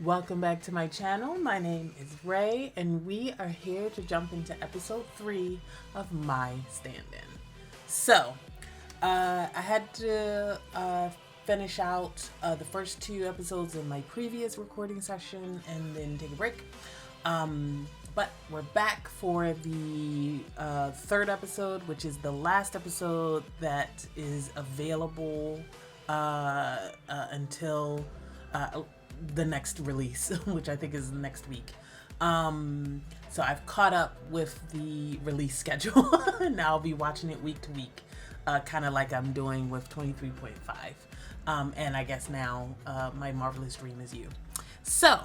Welcome back to my channel. My name is Ray, and we are here to jump into episode 3 of my stand-in. So, I had to finish out the first 2 episodes of my previous recording session and then take a break. But we're back for the 3rd episode, which is the last episode that is available until the next release, which I think is next week. So I've caught up with the release schedule. Now I'll be watching it week to week, kind of like I'm doing with 23.5. And I guess now My Marvelous Dream Is You. So,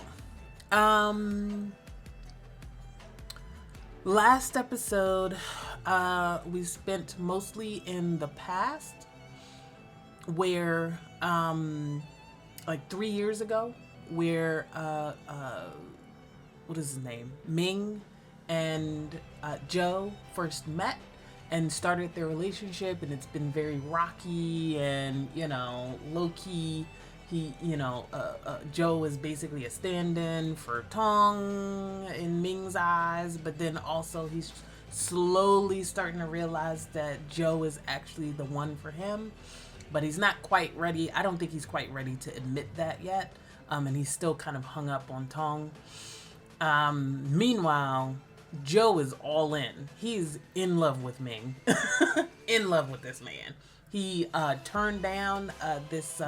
last episode, we spent mostly in the past, where like 3 years ago, where what is his name? Ming and Joe first met and started their relationship, and it's been very rocky and, you know, low-key. He, you know, Joe is basically a stand-in for Tong in Ming's eyes, but then also he's slowly starting to realize that Joe is actually the one for him. But he's not quite ready. I don't think he's quite ready to admit that yet. And he's still kind of hung up on Tong. Meanwhile, Joe is all in. He's in love with Ming. In love with this man. He turned down this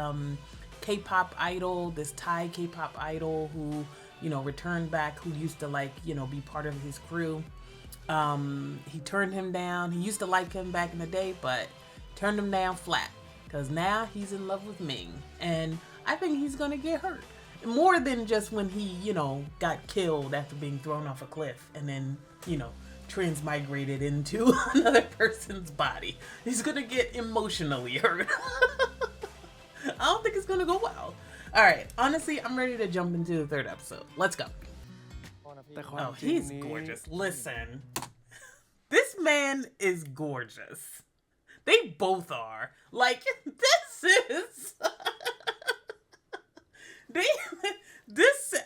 K-pop idol, this Thai K-pop idol who, you know, returned back, who used to, like, you know, be part of his crew. He turned him down. He used to like him back in the day, but turned him down flat. Because now he's in love with Ming. And I think he's going to get hurt. More than just when he, you know, got killed after being thrown off a cliff and then, you know, transmigrated into another person's body. He's going to get emotionally hurt. I don't think it's going to go well. All right. Honestly, I'm ready to jump into the 3rd episode. Let's go. Oh, he's gorgeous. Listen. This man is gorgeous. They both are. Like, this is...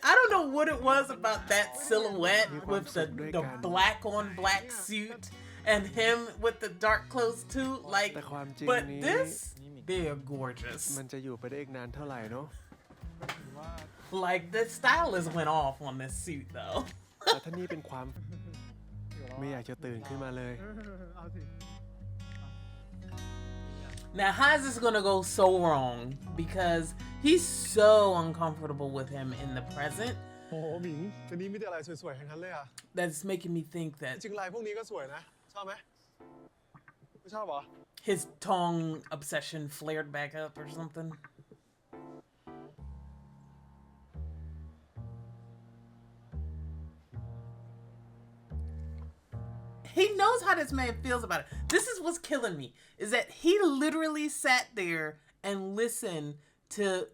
I don't know what it was about that silhouette with the black on black suit and him with the dark clothes too. Like, but this, they are gorgeous. Like, the stylist went off on this suit though. Now, how is this gonna go so wrong? Because he's so uncomfortable with him in the present. That's making me think that his Tong obsession flared back up or something. He knows how this man feels about it. This is what's killing me, is that he literally sat there and listened to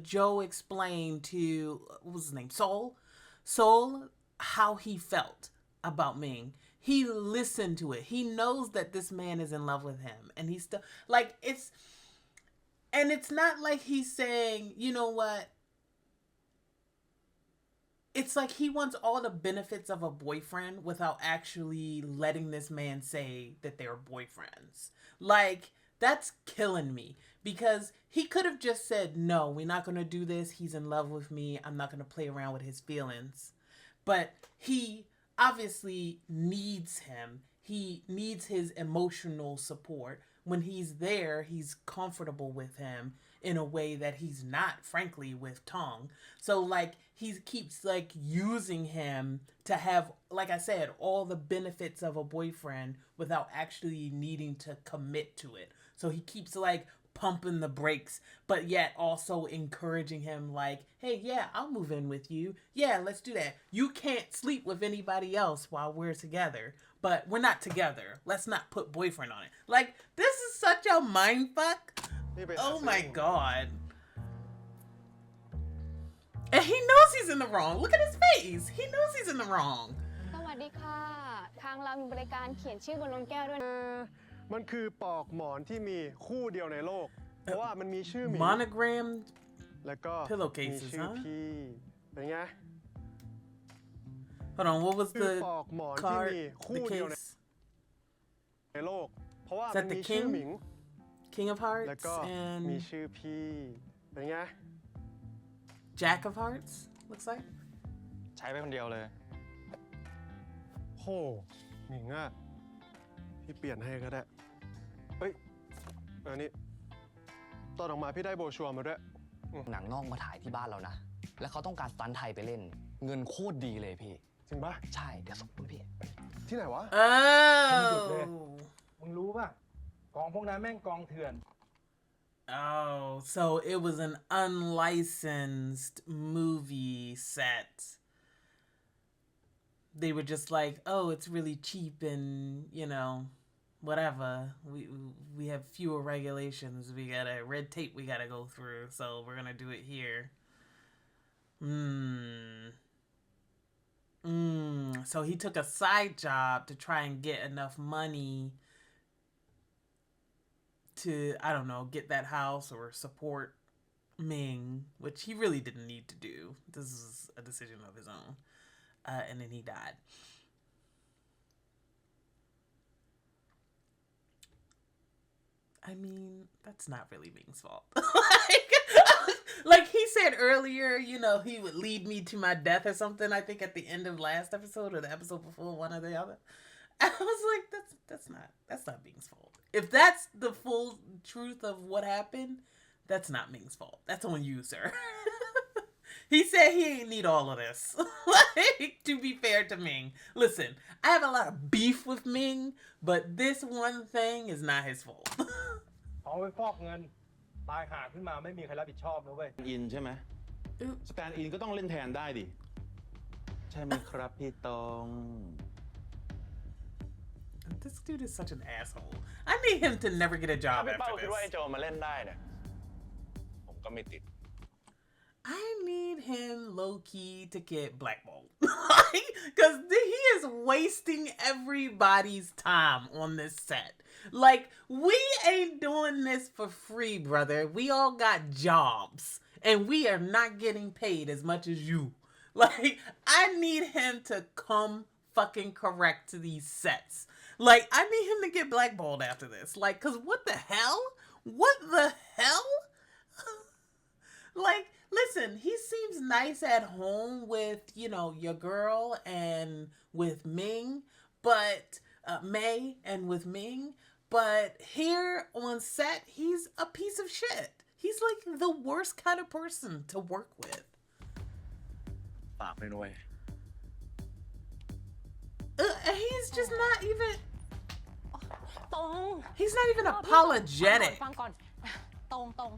Joe explain to, what was his name, Soul, how he felt about Ming. He listened to it. He knows that this man is in love with him. And he's still, like, it's not like he's saying, you know what? It's like he wants all the benefits of a boyfriend without actually letting this man say that they're boyfriends. Like, that's killing me. Because he could have just said, no, we're not going to do this. He's in love with me. I'm not going to play around with his feelings. But he obviously needs him. He needs his emotional support. When he's there, he's comfortable with him in a way that he's not, frankly, with Tong. So, like, he keeps, like, using him to have, like I said, all the benefits of a boyfriend without actually needing to commit to it. So he keeps, like, pumping the brakes, but yet also encouraging him, like, hey, yeah, I'll move in with you. Yeah, let's do that. You can't sleep with anybody else while we're together, but we're not together. Let's not put boyfriend on it. Like, this is such a mindfuck. Oh my god. And he knows he's in the wrong. Look at his face. He knows he's in the wrong. สวัสดีค่ะทางเรามีบริการเขียนชื่อบนรองแก้วด้วยมันคือปอกหมอนที่มีคู่เดียวในโลกเพราะว่ามันมีชื่อหมี monogrammed แล้วก็ pillowcases, มีชื่อพี่ เป็นไง Hold on, what was คือ the ปอกหมอนที่ card? มี The คู่เดียว case? ในโลก เพราะว่า Is มั that น the มีชื่อ king? หมิง King of แล้ว Hearts ก็มี and ชื่อพี่ เป็นไง Jack of Hearts, looks like. ใช้ไปคนเดียวเลย โหหมิงอ่ะพี่เปลี่ยนให้ก็ได้ เฮ้ยอันนี้ตอนออกมาพี่ได้โบรชัวร์มาด้วย หนังนอกมาถ่ายที่บ้านเรานะ แล้วเขาต้องการสตันท์ไทยไปเล่น เงินโคตรดีเลยพี่ จริงปะ ใช่ เดี๋ยวส่งให้พี่ ที่ไหนวะ Oh. มึงรู้ป่ะกองพวกนั้นแม่งกองเถื่อน Oh, so it was an unlicensed movie set. They were just like, oh, it's really cheap and, you know, whatever. We have fewer regulations. We got a red tape we got to go through. So we're going to do it here. So he took a side job to try and get enough money to, I don't know, get that house or support Ming, which he really didn't need to do. This is a decision of his own. And then he died. I mean, that's not really Ming's fault. Like he said earlier, you know, he would lead me to my death or something, I think at the end of last episode or the episode before, one or the other. I was like, that's not Ming's fault. If that's the full truth of what happened, that's not Ming's fault. That's on you, sir. He said he ain't need all of this. Like, to be fair to Ming. Listen, I have a lot of beef with Ming, but this one thing is not his fault. เอาไปฟอกเงิน ตายหาขึ้นมาไม่มีใครรับผิดชอบนะเว้ย อินใช่ไหมสแตนด์อินก็ต้องเล่นแทนได้ดิ ใช่ไหมครับพี่ตอง This dude is such an asshole. I need him to never get a ถ้า job พี่เป้า after คิดว่าไอ้ this. โจมาเล่นได้เนี่ย ผมก็ไม่ติด I need him low-key to get blackballed. Because he is wasting everybody's time on this set. Like, we ain't doing this for free, brother. We all got jobs. And we are not getting paid as much as you. Like, I need him to come fucking correct to these sets. Like, I need him to get blackballed after this. Like, because what the hell? What the hell? Like, listen, he seems nice at home with, you know, your girl and with Ming, but May and with Ming, but here on set, he's a piece of shit. He's like the worst kind of person to work with. ฝากเลยนุ้ย He's just not even, ตรง he's not even apologetic. ฟังก่อน ตรง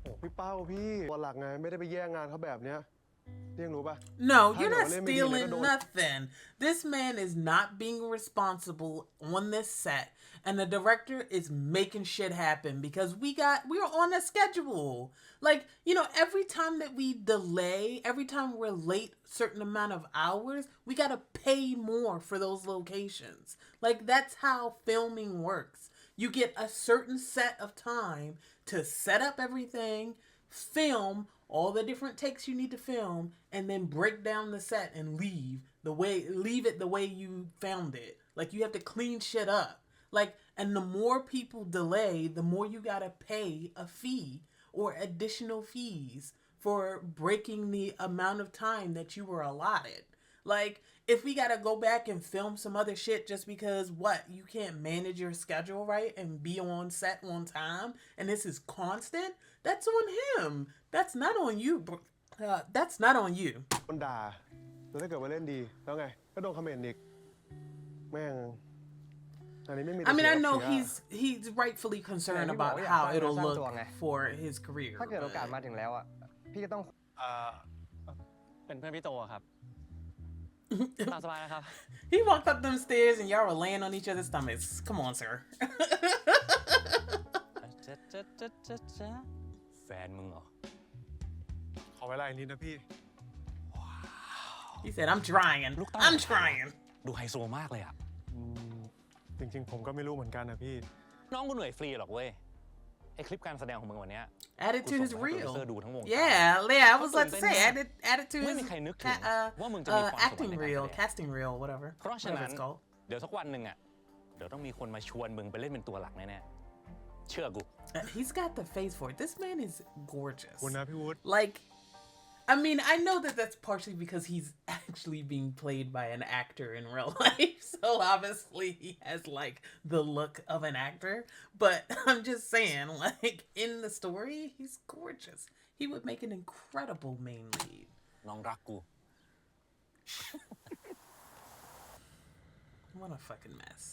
โอ้พี่เป้าพี่วันหลักไงไม่ได้ไปแย่งงานเขาแบบเนี้ยเรียกรู้ป่ะ No, you're not I know, stealing let me- nothing. This man is not being responsible on this set, and the director is making shit happen because we're on a schedule. Like, you know, every time that we delay, every time we're late certain amount of hours, we gotta pay more for those locations. Like, that's how filming works. You get a certain set of time to set up everything, film all the different takes you need to film, and then break down the set and leave it the way you found it. Like, you have to clean shit up. Like, and the more people delay, the more you gotta pay a fee or additional fees for breaking the amount of time that you were allotted. Like, if we gotta go back and film some other shit just because you can't manage your schedule right and be on set on time, and this is constant, that's on him. That's not on you. That's not on you. คนด่าแล้วถ้าเกิดว่าเล่นดีแล้วไงก็โดนคอมเมนต์อีกแม่งอันนี้ไม่มี I mean, I know เสีย he's rightfully concerned Yeah, about you how know, it'll yeah, look yeah. for his career. ถ้าเกิดโอกาสมาถึงแล้วอ่ะ พี่ก็ต้อง เป็นเพื่อนพี่โตอะครับ ตามสบายนะครับ He walked up them stairs and y'all were laying on each other's stomachs. Come on, sir. แฟนมึงเหรอ ขอเวลาอีกนิดนะพี่ He said, I'm trying. I'm trying. ดูไฮโซมากเลยอะ จริงๆผมก็ไม่รู้เหมือนกันนะพี่ น้องกูเหนื่อยฟรีหรอกเว้ย ไอคลิปการแสดงของมึงวันเนี้ย Added กู to ส่ง his ไปให้โปรดิวเซอ reel. ร์ดูทั้งวงการ Yeah, I was about to say added to ไม่ his มีใครนึกถึงว่ามึงจะมีความสามารถ acting ในการ reel, แสดง casting reel, whatever เพราะฉะนั้น it's called. เดี๋ยวสักวันหนึ่งอ่ะเดี๋ยวต้องมีคนมาชวนมึงไปเล่นเป็นตัวหลักแน่ๆเชื่อกู He's got the face for it. This man is gorgeous. คุณนะพี่วุฒิ Like, I mean, I know that that's partially because he's actually being played by an actor in real life. So obviously he has like the look of an actor. But I'm just saying, like, in the story, he's gorgeous. He would make an incredible main lead. น้องรักกู What a fucking mess.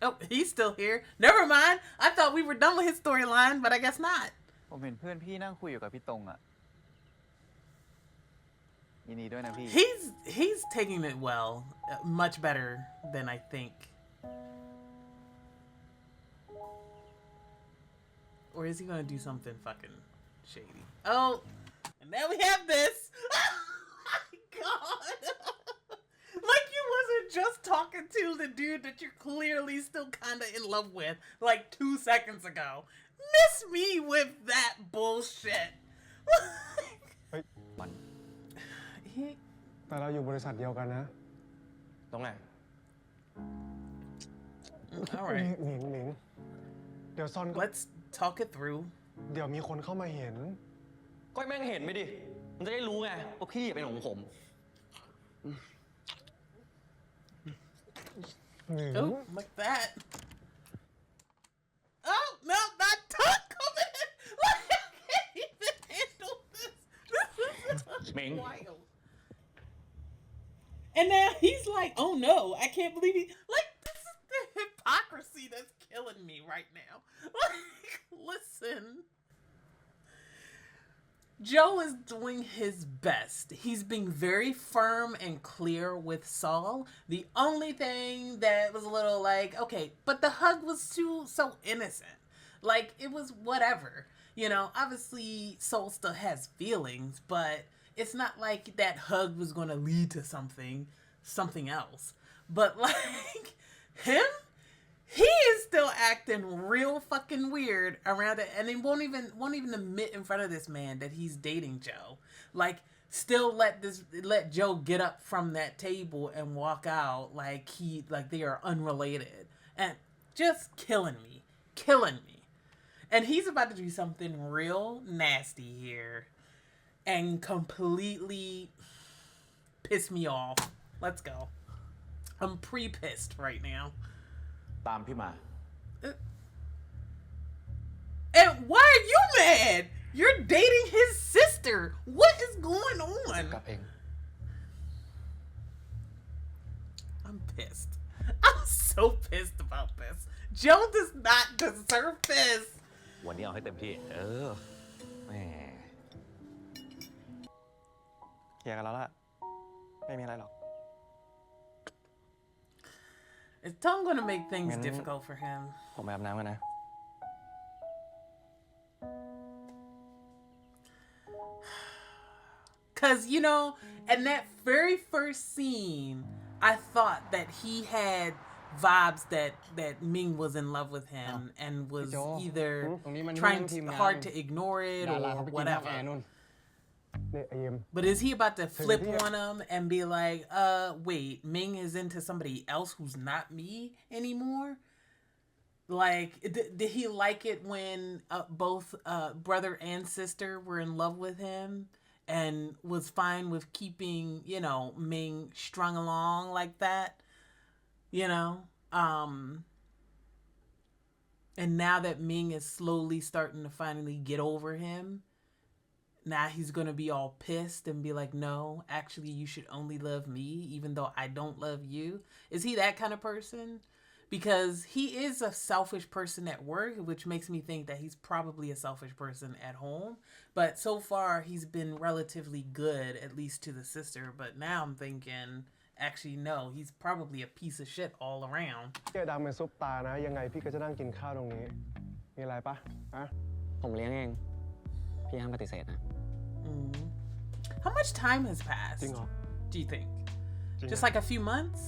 Oh, he's still here. Never mind. I thought we were done with his storyline, but I guess not. ผมเห็นเพื่อนพี่นั่งคุยอยู่กับพี่ตรงอ่ะยินดีด้วยนะพี่ He's taking it well, much better than I think. Or is he gonna do something fucking shady? Oh, and now we have this. Oh my god. Like you wasn't just talking to the dude that you're clearly still kind of in love with like 2 seconds ago. Miss me with that bullshit. มัน He, แต่เราอยู่บริษัทเดียวกันนะ ตรงไหน all right. หนิงเดี๋ยวซอนก็ Let's talk it through. เดี๋ยวมีคนเข้ามาเห็น ก็แม่งเห็นไม่ดิ มันจะได้รู้ไงว่าพี่เป็นของผม Oh, like that. Oh, no, not tuck coming in. Like, I can't even handle this. This is Ming. wild. And now he's like, oh no, I can't believe he. Like, this is the hypocrisy that's killing me right now. Like, listen. Joe is doing his best. He's being very firm and clear with Saul. The only thing that was a little like, okay, but the hug was so innocent. Like, it was whatever. You know, obviously Saul still has feelings, but it's not like that hug was going to lead to something else. But like him, he is still acting real fucking weird around it, and he won't even admit in front of this man that he's dating Joe. Like, still let Joe get up from that table and walk out like they are unrelated, and just killing me. And he's about to do something real nasty here, and completely piss me off. Let's go. I'm pre-pissed right now. ตามพี่มา And why are you mad? You're dating his sister. What is going on? กลับเอง I'm pissed. I'm so pissed about this. Joe does not deserve this. วันนี้เอาให้เต็มที่ แหม เคลียร์กันแล้วล่ะ ไม่มีอะไรหรอก Is Tom going to make things Man. difficult for him? ผมไปอาบน้ำกันนะ Because, you know, in that very first scene, I thought that he had vibes that Ming was in love with him and was either trying hard to ignore it or whatever. เนี่ยไอเอ็ม But is he about to flip on him and be like, wait, Ming is into somebody else who's not me anymore? Like, did he like it when both brother and sister were in love with him and was fine with keeping, you know, Ming strung along like that? You know? And now that Ming is slowly starting to finally get over him, now he's going to be all pissed and be like, no, actually, you should only love me, even though I don't love you. Is he that kind of person? Because he is a selfish person at work, which makes me think that he's probably a selfish person at home. But so far, he's been relatively good, at least to the sister. But now I'm thinking, actually, no, he's probably a piece of shit all around. เจ๊ดำเป็นซุปตานะ ยังไงพี่ก็จะนั่งกินข้าวตรงนี้ มีอะไรปะฮะ ผมเลี้ยงเอง พี่ห้ามปฏิเสธนะ How much time has passed? จริงเหรอ Do you think? จริง Just like a few months?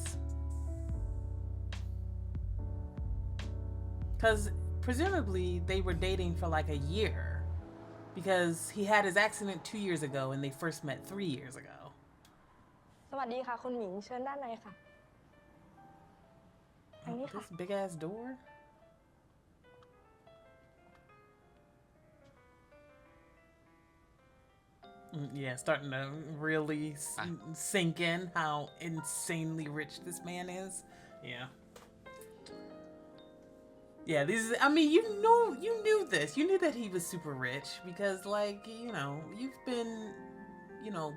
Because presumably they were dating for like a year because he had his accident 2 years ago and they first met 3 years ago. สวัสดีค่ะคุณหมิงเชิญด้านในค่ะ This big ass door? Yeah, starting to really sink in how insanely rich this man is. Yeah. Yeah, I mean, you knew this. You knew that he was super rich because, like, you've been,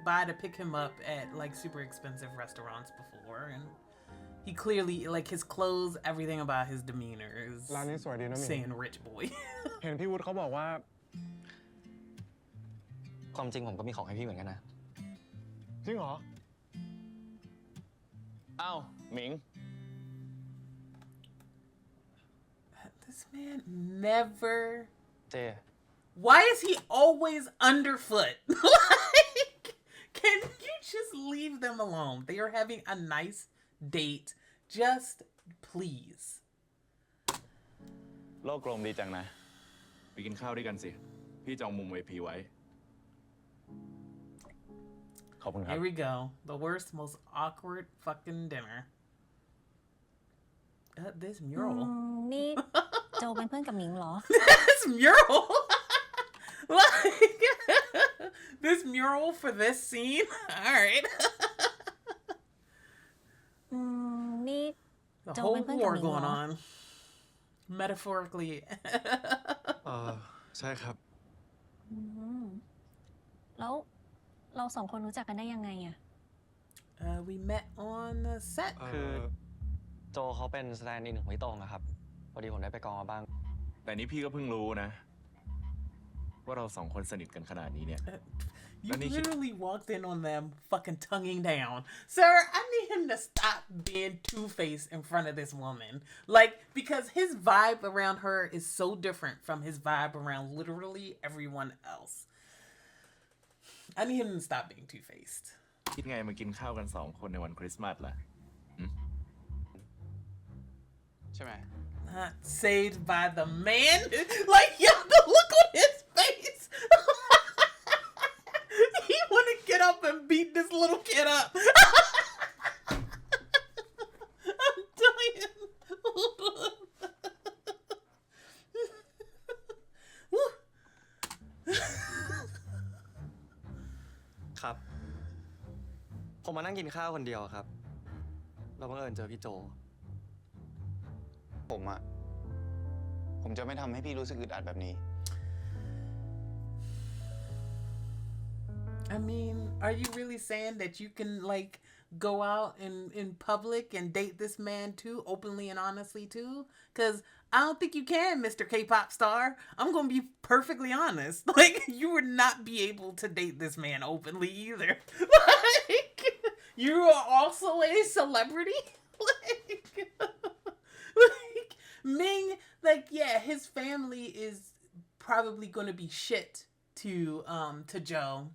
by to pick him up at, like, super expensive restaurants before. And he clearly, like, his clothes, everything about his demeanor is ร้านนี้สวยดีนะหมิง saying rich boy. เห็นพี่วุฒิเขาบอกว่า ความจริงผมก็มีของให้พี่เหมือนกันนะ จริงเหรอ อ้าว หมิง This man never... เจ Why is he always underfoot? Like, can you just leave them alone? They are having a nice date. Just please. โลกกลมดีจังนะ ไปกินข้าวด้วยกันสิ พี่จองมุม VIP ไว้ ขอบคุณครับ Here we go. The worst, most awkward fucking dinner. This mural. นี่ โจเป็นเพื่อนกับหมิงเหรอ This mural? Like, this mural for this scene? Alright. นี่ The โจ whole เป็นเพื่อนกับ war หมิงเหร going อ on. Metaphorically. ใช่ครับ อืมแล้วเราสองคนรู้จักกันได้ยังไงอะ We met on the set. คือโจเขาเป็นสแตนด์อินของพี่โต้งนะครับ พอดีผมได้ไปกองมาบ้าง แต่นี่พี่ก็เพิ่งรู้นะ ว่าเราสองคนสนิทกันขนาดนี้เนี่ย You literally walked in on them fucking tonguing down. Sir, I need him to stop being two-faced in front of this woman. Like, because his vibe around her is so different from his vibe around literally everyone else. I need him to stop being two-faced. คิดไงมากินข้าวกันสองคนในวันคริสต์มาสล่ะ ใช่ไหม Not saved by the man. Like, yo, the look on his face. He want to get up and beat this little kid up. I'm dying. Woo. ครับ ผมมานั่งกินข้าวคนเดียวครับ เราบังเอิญเจอพี่โจ ผมจะไม่ทำให้พี่รู้สึกอึดอัดแบบนี้ I mean, are you really saying that you can, like, go out in public and date this man too, openly and honestly too? Because I don't think you can, Mr. K-pop star. I'm going to be perfectly honest. Like, you would not be able to date this man openly either. Like, you are also a celebrity? Like, Ming, like, yeah, his family is probably going to be shit to Joe,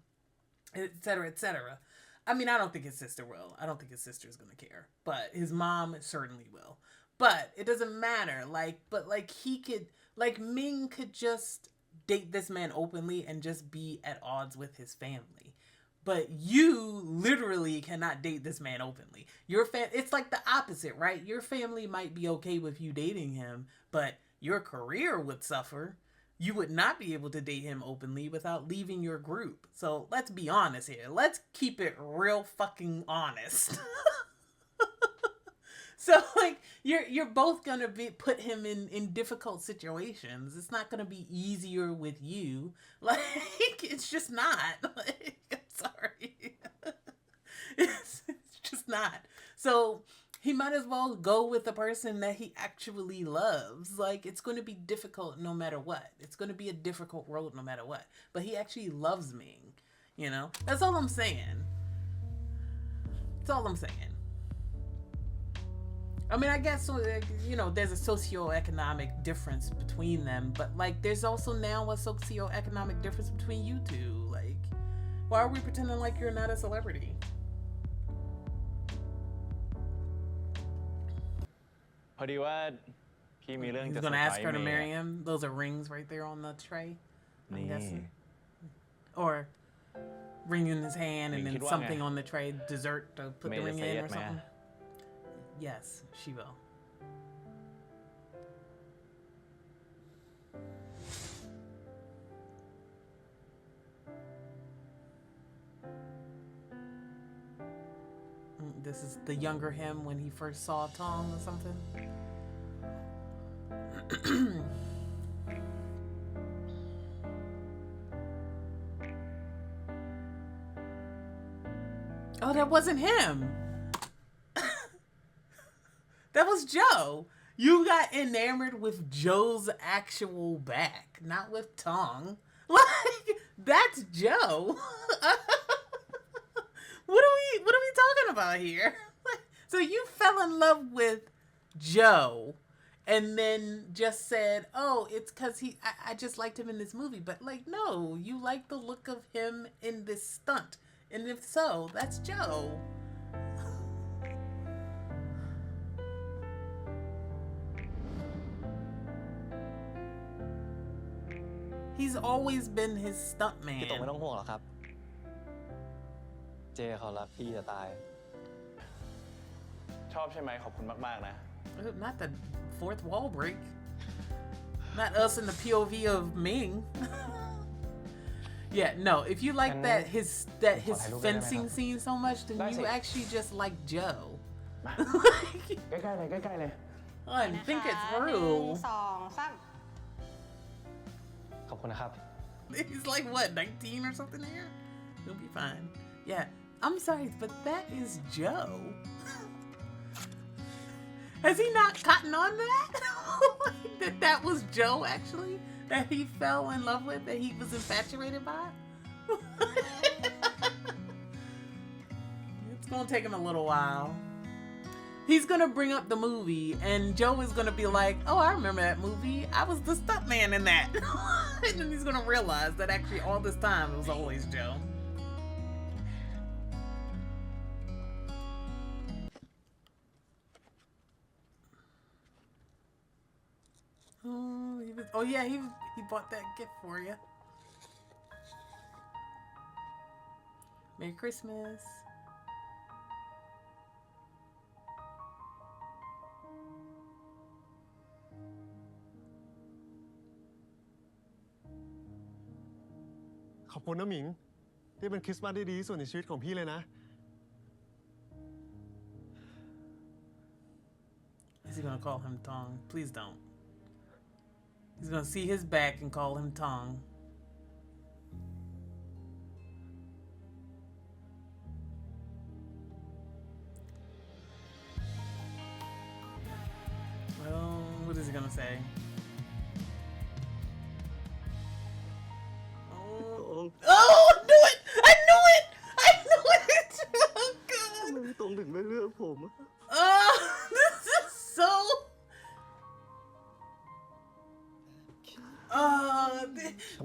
etc., etc. I mean, I don't think his sister will. I don't think his sister is going to care, but his mom certainly will. But it doesn't matter. Like, but like he could, like Ming could just date this man openly and just be at odds with his family. But you literally cannot date this man openly. It's like the opposite, right? Your family might be okay with you dating him, but your career would suffer. You would not be able to date him openly without leaving your group. So let's be honest here. Let's keep it real fucking honest. So like you're both gonna put him in difficult situations. It's not gonna be easier with you. Like it's just not. Like, I'm sorry. It's just not. So he might as well go with the person that he actually loves. Like, it's going to be difficult no matter what. It's going to be a difficult road no matter what. But he actually loves Ming, you know? That's all I'm saying. That's all I'm saying. I mean, I guess, there's a socioeconomic difference between them. But, like, there's also now a socioeconomic difference between you two. Like, why are we pretending like you're not a celebrity? พอดีว่าพ พี่มีเรื่อง He's จะ gonna เซอร์ ask ไพร her ส์ to เมย์ marry อะ him. Those are rings right there on the tray. I'm นี่ guessing. Or ring in his hand and Mình thenคิดว่า something ไง on the tray, dessert to put เม the ย์จะ ring เซ in ย์ or ไหม something. Yes, she will. This is the younger him when he first saw Tong or something. Oh, that wasn't him. That was Joe. You got enamored with Joe's actual back, not with Tong. Like, that's Joe. What are we talking about here? So you fell in love with Joe and then just said, oh, it's because I just liked him in this movie. But like, no, you like the look of him in this stunt. And if so, that's Joe. He's always been his stunt พี่โตไม่ man. ต้องห่วงหรอกครับ เจเขารักพี่จะตาย ชอบใช่ไหมขอบคุณมากๆนะ Not the fourth wall break. Not us in the POV of Ming. Yeah, no. If you like And that hisถ่ายรูปได้ไหมครับ? fencing scene so much, then ได้สิ you actually just like Joe. ใกล้ๆเลยใกล้ๆเลย I think it's หนึ่ real. งสองสาม ขอบคุณนะครับ He's like what, 19 or something here? He'll be fine. Yeah, I'm sorry, but that is Joe. Has he not gotten on that? that was Joe actually? That he fell in love with? That he was infatuated by? It's gonna take him a little while. He's gonna bring up the movie, and Joe is gonna be like, oh, I remember that movie. I was the stuntman in that. And then he's gonna realize that actually all this time it was always Joe. Oh yeah, he bought that gift for you. Merry Christmas. "ขอบคุณนะหมิงที่เป็นคริสต์มาสที่ดีที่สุดในชีวิตของพี่เลยนะ" Is he gonna call him Tong? Please don't. He's gonna see his back and call him Tong. Well, what is he gonna say? Oh, I knew it! I knew it! I knew it! Oh, God. ไม่ตรงถึงไม่เลือกผม This is so.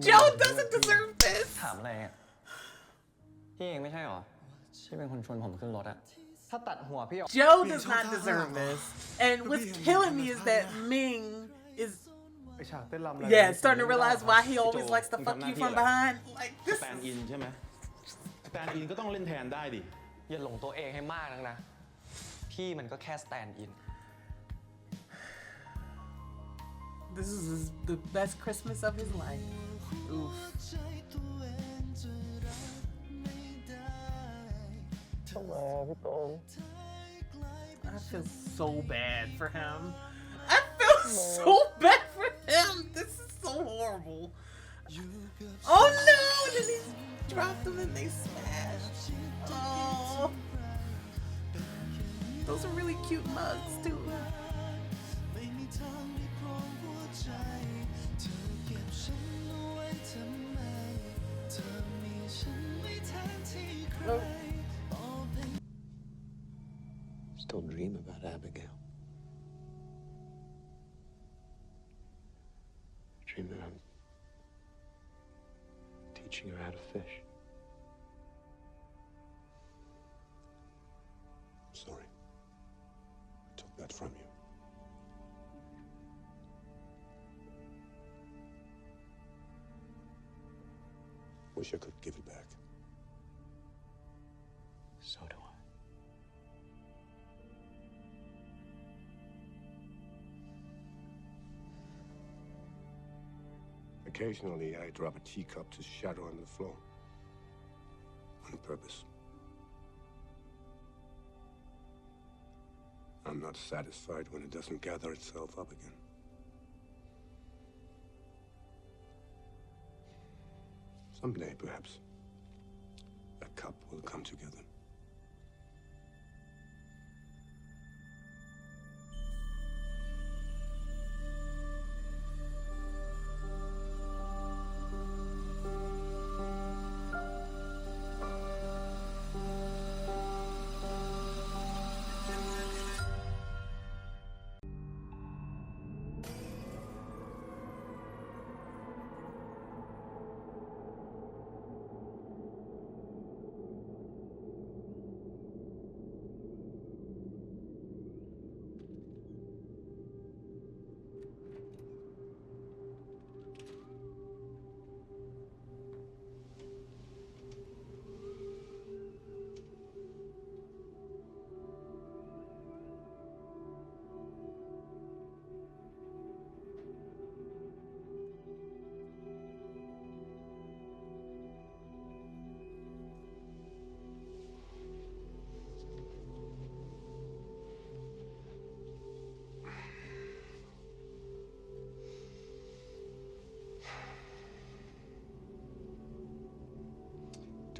Joe doesn't deserve this. ถามอะไรอ่ะ พี่เองไม่ใช่หรอ ที่เป็นคนชวนผมขึ้นรถอะถ้าตัดหัวพี่ออก Joe does not deserve this. And what's killing me is that Ming is ไอฉากเต้นรำอะไร yeah starting to realize why he always likes to fuck you from behind. Like ส this. แตนด์อินใช่ไหมสแตนด์อินก็ต้องเล่นแทนได้ดิ อย่าหลงตัวเองให้มากนักนะ พี่มันก็แค่สแตนด์อิน This is the best Christmas of his life. Oof. I feel so bad for him. I feel so bad for him. This is so horrible. Oh no! And then he dropped them and they smashed. Oh. Those are really cute mugs too. Oh. Still dream about Abigail. Dream that I'm teaching her how to fish. I'm sorry. I took that from you. Wish I could give it back. So do I. Occasionally, I drop a teacup to shatter on the floor. On purpose. I'm not satisfied when it doesn't gather itself up again. Someday, perhaps, a cup will come together.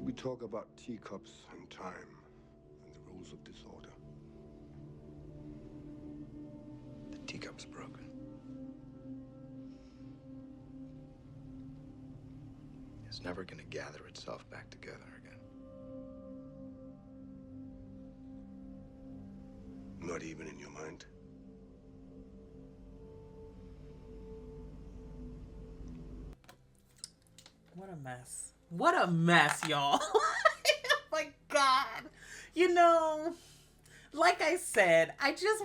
We talk about teacups and time and the rules of disorder. The teacup's broken. It's never gonna gather itself back together again. Not even in your mind. What a mess. What a mess, y'all. Oh my God. You know, like I said, I just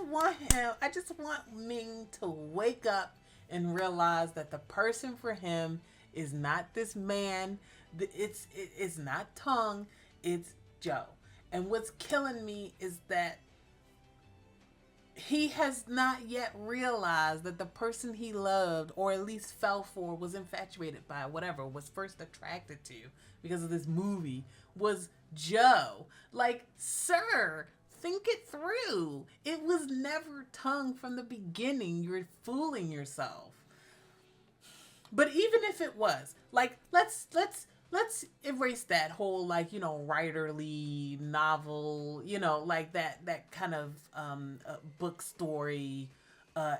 want Ming to wake up and realize that the person for him is not this man. It's not Tung, it's Joe. And what's killing me is that he has not yet realized that the person he loved, or at least fell for, was infatuated by, whatever, was first attracted to because of this movie, was Joe. Like, sir, think it through. It was never Tung from the beginning. You're fooling yourself. But even if it was, like, let's erase that whole, like, you know, writerly novel, you know, like that kind of book story.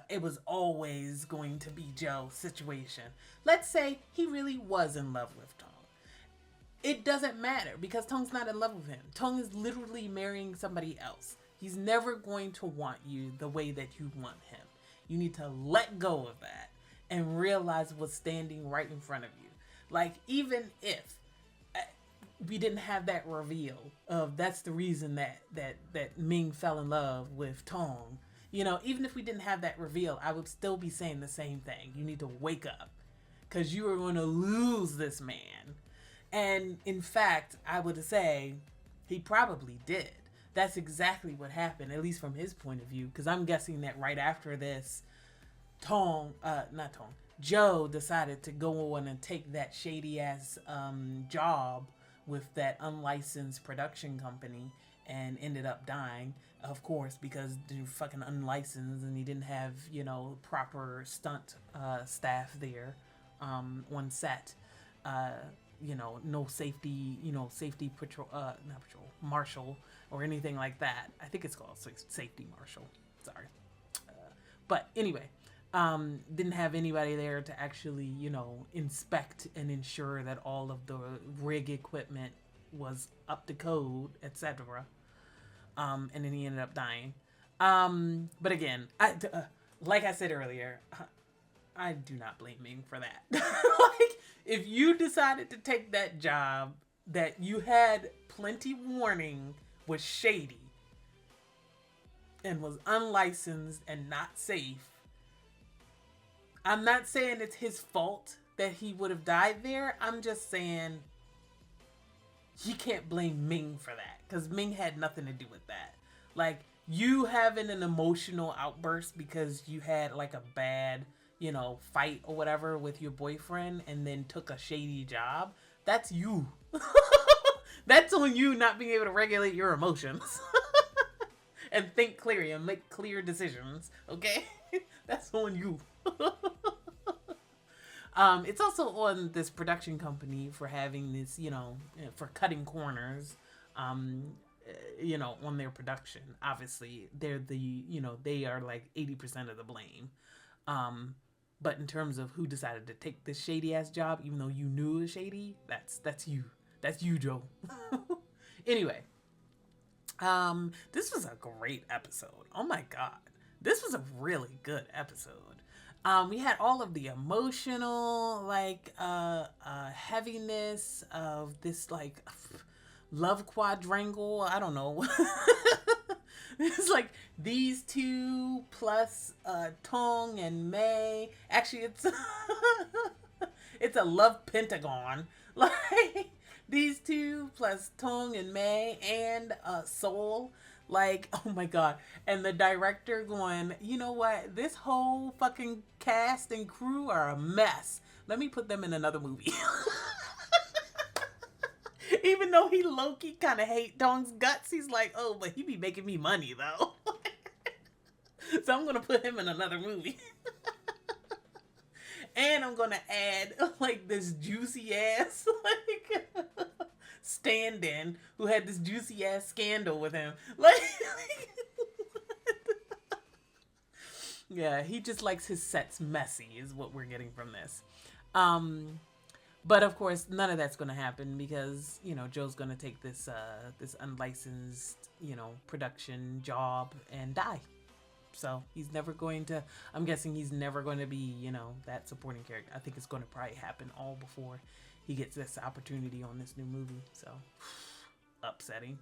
It was always going to be Joe situation. Let's say he really was in love with Tung. It doesn't matter because Tung's not in love with him. Tung is literally marrying somebody else. He's never going to want you the way that you want him. You need to let go of that and realize what's standing right in front of you. Like, even if we didn't have that reveal of that's the reason that Ming fell in love with Tong, you know, even if we didn't have that reveal, I would still be saying the same thing. You need to wake up because you are going to lose this man. And in fact, I would say he probably did. That's exactly what happened, at least from his point of view, because I'm guessing that right after this, Joe decided to go on and take that shady ass job with that unlicensed production company and ended up dying, of course, because they're fucking unlicensed and he didn't have, you know, proper stunt staff there on set. You know, no safety, you know, safety patrol, not patrol, marshal or anything like that. I think it's called safety marshal. Sorry. But anyway, didn't have anybody there to actually, you know, inspect and ensure that all of the rig equipment was up to code, etc. And then he ended up dying. But again, like I said earlier, I do not blame Ming for that. Like, if you decided to take that job that you had plenty warning was shady and was unlicensed and not safe, I'm not saying it's his fault that he would have died there. I'm just saying he can't blame Ming for that because Ming had nothing to do with that. Like, you having an emotional outburst because you had like a bad, you know, fight or whatever with your boyfriend and then took a shady job, that's you. That's on you not being able to regulate your emotions and think clearly and make clear decisions, okay? That's on you. It's also on this production company for having this, you know, for cutting corners, you know, on their production. Obviously, they're the, you know, they are like 80% of the blame. But in terms of who decided to take this shady ass job, even though you knew it was shady, that's you. That's you, Joe. Anyway, this was a great episode. Oh my God. This was a really good episode. We had all of the emotional, like, heaviness of this, like, love quadrangle. I don't know. It's like these two plus Tong and May. Actually, it's it's a love pentagon. Like, these two plus Tong and May and Soul. Like, oh my God. And the director going, you know what? This whole fucking cast and crew are a mess. Let me put them in another movie. Even though he low-key kind of hate Tong's guts, he's like, oh, but he be making me money, though. So I'm going to put him in another movie. And I'm going to add, like, this juicy ass, like, stand-in who had this juicy ass scandal with him. Like, yeah, he just likes his sets messy is what we're getting from this. But of course, none of that's going to happen because, you know, Joe's going to take this this unlicensed, you know, production job and die. So he's never going to, I'm guessing he's never going to be, you know, that supporting character. I think it's going to probably happen all before he gets this opportunity on this new movie. So upsetting.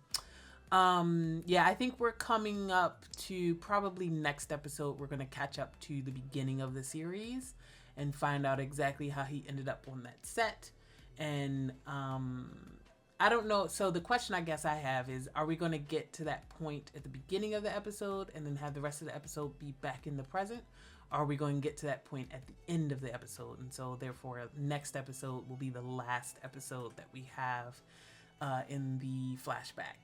Yeah, I think we're coming up to probably next episode. We're going to catch up to the beginning of the series and find out exactly how he ended up on that set. And I don't know. So the question I guess I have is, are we going to get to that point at the beginning of the episode and then have the rest of the episode be back in the present? Or are we going to get to that point at the end of the episode? And so therefore, next episode will be the last episode that we have in the flashback.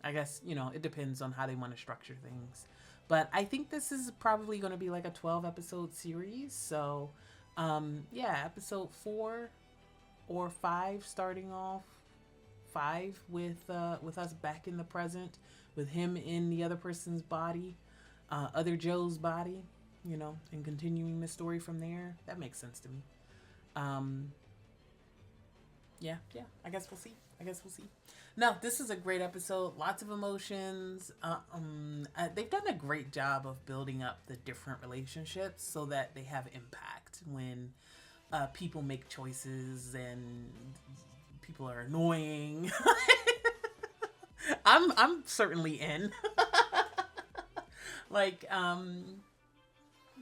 I guess, you know, it depends on how they want to structure things. But I think this is probably going to be like a 12 episode series. So, yeah, episode 4 or 5 starting off. 5 with us back in the present, with him in the other person's body, other Joe's body, you know, and continuing the story from there. That makes sense to me. Yeah, I guess we'll see. No, this is a great episode. Lots of emotions. They've done a great job of building up the different relationships so that they have impact when people make choices and people are annoying. I'm certainly in. Like,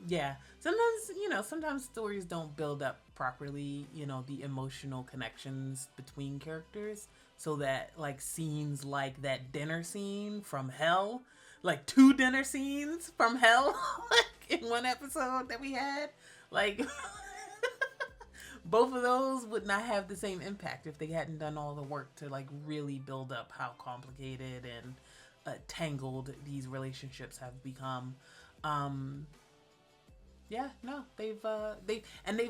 yeah. Sometimes stories don't build up properly, you know, the emotional connections between characters, so that like scenes like that dinner scene from hell, like 2 dinner scenes from hell like in one episode that we had, like both of those would not have the same impact if they hadn't done all the work to like really build up how complicated and tangled these relationships have become. Yeah, no, they've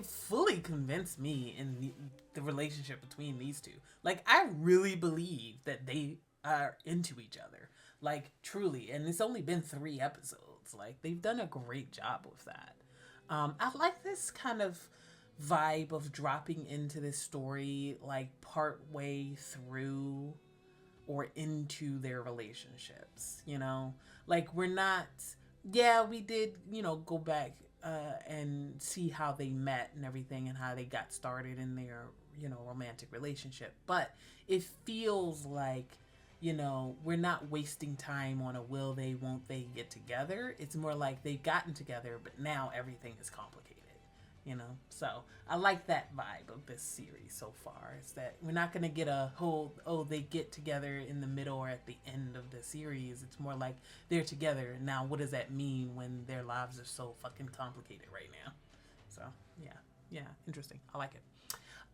fully convinced me in the relationship between these two. Like, I really believe that they are into each other, like truly. And it's only been 3 episodes. Like, they've done a great job with that. I like this kind of vibe of dropping into this story like part way through or into their relationships. You know, like we're not. Yeah, we did. You know, go back. And see how they met and everything and how they got started in their, you know, romantic relationship. But it feels like, you know, we're not wasting time on a will they, won't they get together. It's more like they've gotten together, but now everything is complicated. you know. So I like that vibe of this series so far, is that we're not going to get a whole, oh, they get together in the middle or at the end of the series. It's more like they're together. Now, what does that mean when their lives are so fucking complicated right now? So yeah, interesting. I like it.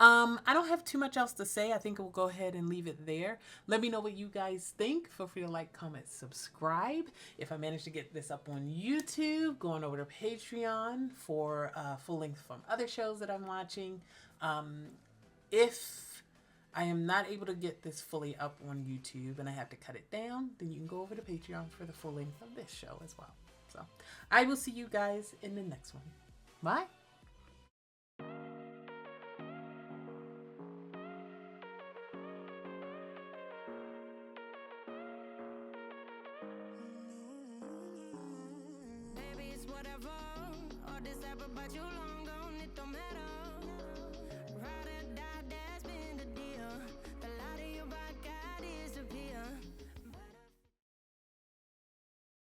I don't have too much else to say. I think we'll go ahead and leave it there. Let me know what you guys think. Feel free to like, comment, subscribe. If I manage to get this up on YouTube, going over to Patreon for full length from other shows that I'm watching. If I am not able to get this fully up on YouTube and I have to cut it down, then you can go over to Patreon for the full length of this show as well. So I will see you guys in the next one. Bye. Whatever, all this ever, but you long gone, it don't matter.